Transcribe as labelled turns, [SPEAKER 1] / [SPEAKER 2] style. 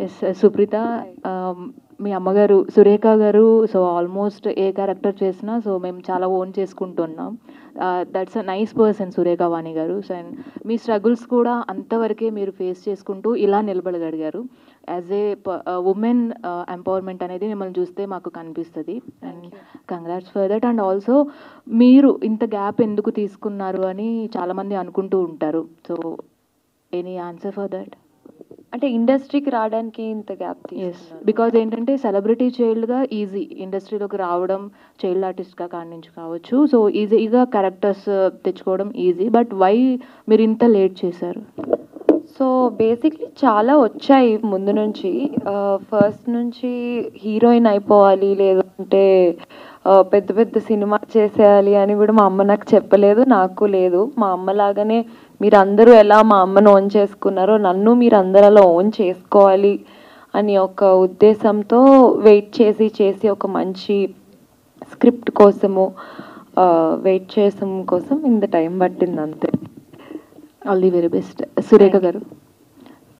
[SPEAKER 1] Yes Supritha, మీ అమ్మగారు సురేఖ గారు so almost ఏ క్యారెక్టర్ చేసినా సో మేము చాలా ఓన్ చేసుకుంటున్నాం. That's a nice person Surekha Vani గారు. సో అండ్ మీ స్ట్రగుల్స్ కూడా అంతవరకే మీరు ఫేస్ చేసుకుంటూ ఇలా నిలబడగలిగారు. యాజ్ ఏ ఉమెన్ ఎంపవర్మెంట్ అనేది మిమ్మల్ని చూస్తే మాకు కనిపిస్తుంది. And congrats for that. And also మీరు ఇంత గ్యాప్ ఎందుకు తీసుకున్నారు అని చాలామంది అనుకుంటూ ఉంటారు. So any answer for that?
[SPEAKER 2] అంటే ఇండస్ట్రీకి రావడానికి ఇంత గ్యాప్
[SPEAKER 1] ఎస్, బికాజ్ ఏంటంటే సెలబ్రిటీ చైల్డ్గా ఈజీ ఇండస్ట్రీలోకి రావడం, చైల్డ్ ఆర్టిస్ట్గా కాడి నుంచి కావచ్చు. సో ఈజీగా క్యారెక్టర్స్ తెచ్చుకోవడం ఈజీ. బట్ వై మీరు ఇంత లేట్ చేశారు?
[SPEAKER 2] సో బేసిక్లీ చాలా వచ్చాయి ముందు నుంచి. ఫస్ట్ నుంచి హీరోయిన్ అయిపోవాలి, లేదంటే పెద్ద పెద్ద సినిమా చేసేయాలి అని కూడా మా అమ్మ నాకు చెప్పలేదు, నాకు లేదు. మా అమ్మ లాగానే మీరందరూ ఎలా మా అమ్మను ఓన్ చేసుకున్నారో నన్ను మీరు అందరూ అలా ఓన్ చేసుకోవాలి అని ఒక ఉద్దేశంతో వెయిట్ చేసి ఒక మంచి స్క్రిప్ట్ కోసము వెయిట్ చేసాం కోసం ఇంత టైం పట్టింది అంతే.
[SPEAKER 1] All the very best. Surekha గారు.